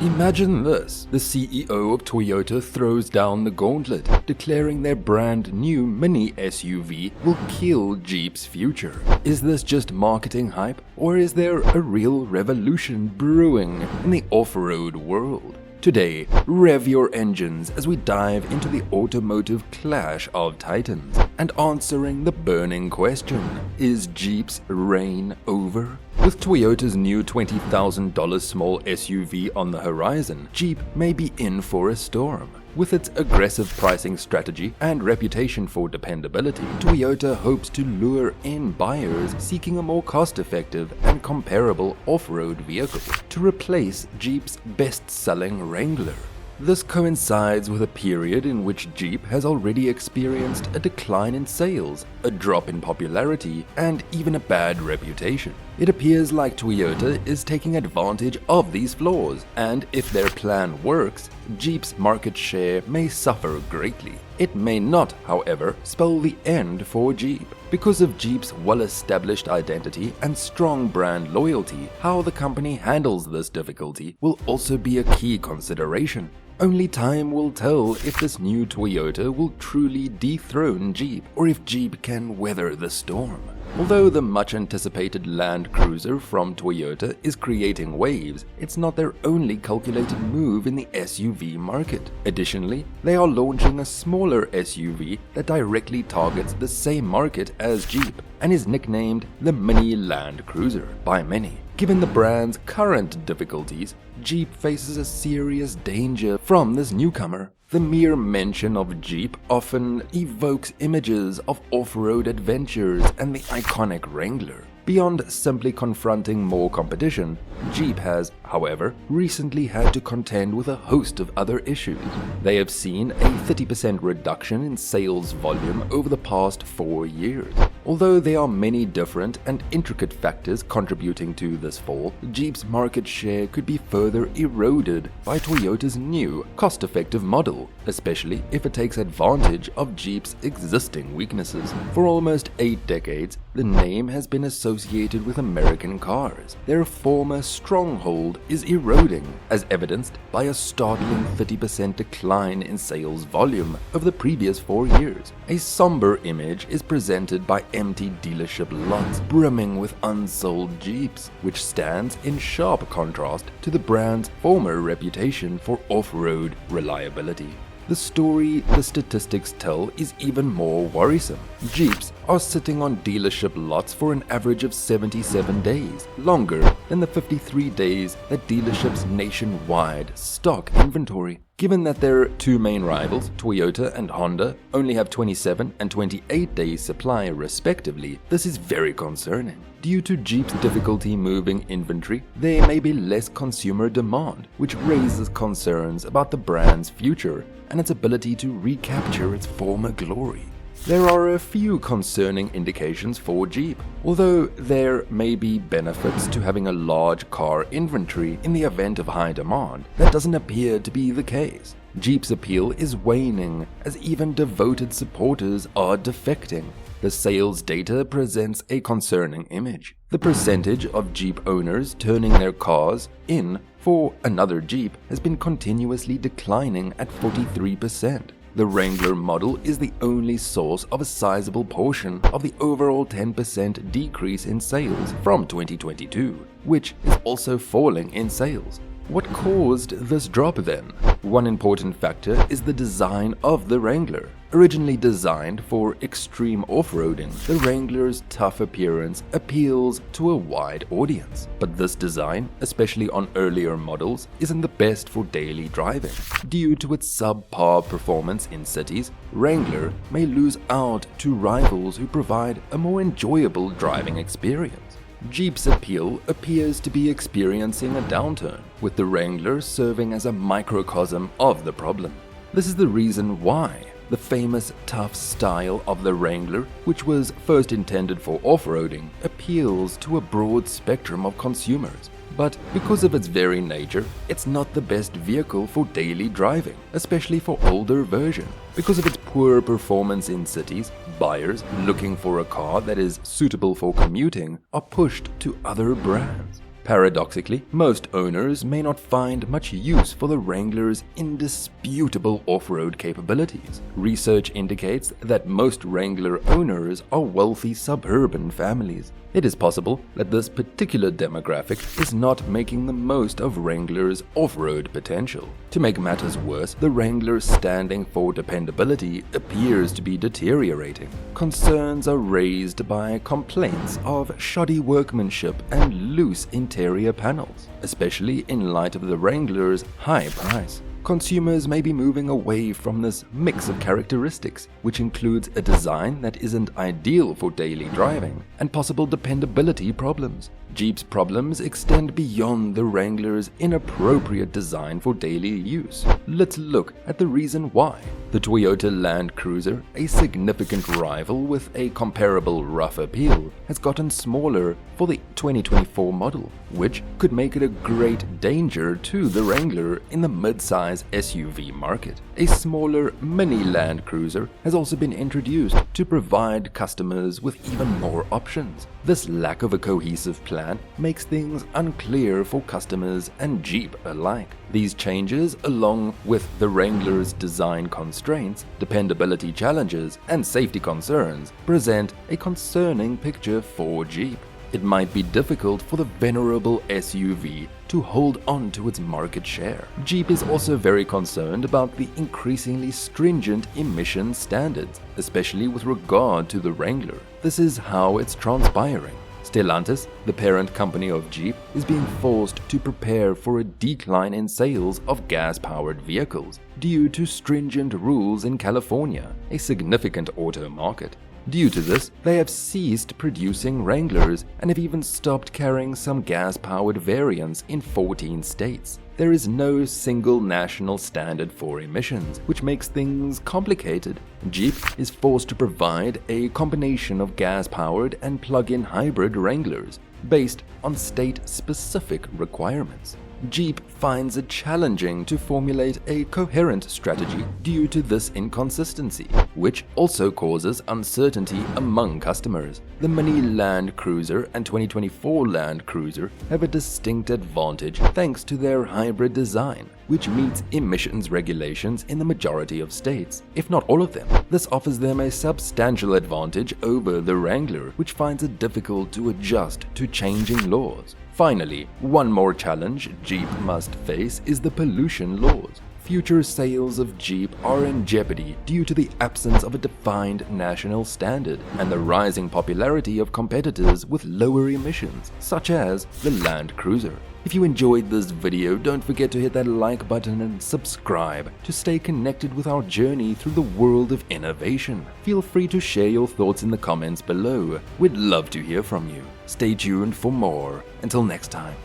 Imagine this, the CEO of Toyota throws down the gauntlet, declaring their brand new mini SUV will kill Jeep's future. Is this just marketing hype, or is there a real revolution brewing in the off-road world? Today, rev your engines as we dive into the automotive clash of titans and answering the burning question, is Jeep's reign over? With Toyota's new $20,000 small SUV on the horizon, Jeep may be in for a storm. With its aggressive pricing strategy and reputation for dependability, Toyota hopes to lure in buyers seeking a more cost-effective and comparable off-road vehicle to replace Jeep's best-selling Wrangler. This coincides with a period in which Jeep has already experienced a decline in sales, a drop in popularity, and even a bad reputation. It appears like Toyota is taking advantage of these flaws, and if their plan works, Jeep's market share may suffer greatly. It may not, however, spell the end for Jeep. Because of Jeep's well-established identity and strong brand loyalty, how the company handles this difficulty will also be a key consideration. Only time will tell if this new Toyota will truly dethrone Jeep, or if Jeep can weather the storm. Although the much-anticipated Land Cruiser from Toyota is creating waves, it's not their only calculated move in the SUV market. Additionally, they are launching a smaller SUV that directly targets the same market as Jeep and is nicknamed the Mini Land Cruiser by many. Given the brand's current difficulties, Jeep faces a serious danger from this newcomer. The mere mention of Jeep often evokes images of off-road adventures and the iconic Wrangler. Beyond simply confronting more competition, Jeep has, however, recently had to contend with a host of other issues. They have seen a 30% reduction in sales volume over the past 4 years. Although there are many different and intricate factors contributing to this fall, Jeep's market share could be further eroded by Toyota's new, cost-effective model, especially if it takes advantage of Jeep's existing weaknesses. For almost 8 decades, the name has been associated with American cars. Their former stronghold is eroding, as evidenced by a startling 30% decline in sales volume over the previous 4 years. A somber image is presented by empty dealership lots brimming with unsold Jeeps, which stands in sharp contrast to the brand's former reputation for off-road reliability. The story the statistics tell is even more worrisome. Jeeps are sitting on dealership lots for an average of 77 days, longer than the 53 days that dealerships nationwide stock inventory. Given that their two main rivals, Toyota and Honda, only have 27 and 28 days supply respectively, this is very concerning. Due to Jeep's difficulty moving inventory, there may be less consumer demand, which raises concerns about the brand's future and its ability to recapture its former glory. There are a few concerning indications for Jeep. Although there may be benefits to having a large car inventory in the event of high demand, that doesn't appear to be the case. Jeep's appeal is waning as even devoted supporters are defecting. The sales data presents a concerning image. The percentage of Jeep owners turning their cars in for another Jeep has been continuously declining at 43%. The Wrangler model is the only source of a sizable portion of the overall 10% decrease in sales from 2022, which is also falling in sales. What caused this drop then? One important factor is the design of the Wrangler. Originally designed for extreme off-roading, the Wrangler's tough appearance appeals to a wide audience. But this design, especially on earlier models, isn't the best for daily driving. Due to its subpar performance in cities, Wrangler may lose out to rivals who provide a more enjoyable driving experience. Jeep's appeal appears to be experiencing a downturn, with the Wrangler serving as a microcosm of the problem. This is the reason why the famous tough style of the Wrangler, which was first intended for off-roading, appeals to a broad spectrum of consumers. But because of its very nature, it's not the best vehicle for daily driving, especially for older versions. Because of its poor performance in cities, buyers looking for a car that is suitable for commuting are pushed to other brands. Paradoxically, most owners may not find much use for the Wrangler's indisputable off-road capabilities. Research indicates that most Wrangler owners are wealthy suburban families. It is possible that this particular demographic is not making the most of Wrangler's off-road potential. To make matters worse, the Wrangler's standing for dependability appears to be deteriorating. Concerns are raised by complaints of shoddy workmanship and loose interior panels, especially in light of the Wrangler's high price. Consumers may be moving away from this mix of characteristics, which includes a design that isn't ideal for daily driving and possible dependability problems. Jeep's problems extend beyond the Wrangler's inappropriate design for daily use. Let's look at the reason why. The Toyota Land Cruiser, a significant rival with a comparable rough appeal, has gotten smaller for the 2024 model, which could make it a great danger to the Wrangler in the mid-size SUV market. A smaller mini Land Cruiser has also been introduced to provide customers with even more options. This lack of a cohesive plan makes things unclear for customers and Jeep alike. These changes, along with the Wrangler's design constraints, dependability challenges, and safety concerns, present a concerning picture for Jeep. It might be difficult for the venerable SUV to hold on to its market share. Jeep is also very concerned about the increasingly stringent emission standards, especially with regard to the Wrangler. This is how it's transpiring. Stellantis, the parent company of Jeep, is being forced to prepare for a decline in sales of gas-powered vehicles due to stringent rules in California, a significant auto market. Due to this, they have ceased producing Wranglers and have even stopped carrying some gas-powered variants in 14 states. There is no single national standard for emissions, which makes things complicated. Jeep is forced to provide a combination of gas-powered and plug-in hybrid Wranglers based on state-specific requirements. Jeep finds it challenging to formulate a coherent strategy due to this inconsistency, which also causes uncertainty among customers. The mini Land Cruiser and 2024 Land Cruiser have a distinct advantage thanks to their hybrid design, which meets emissions regulations in the majority of states, if not all of them. This offers them a substantial advantage over the Wrangler, which finds it difficult to adjust to changing laws. Finally, one more challenge Jeep must face is the pollution laws. Future sales of Jeep are in jeopardy due to the absence of a defined national standard and the rising popularity of competitors with lower emissions, such as the Land Cruiser. If you enjoyed this video, don't forget to hit that like button and subscribe to stay connected with our journey through the world of innovation. Feel free to share your thoughts in the comments below. We'd love to hear from you. Stay tuned for more. Until next time.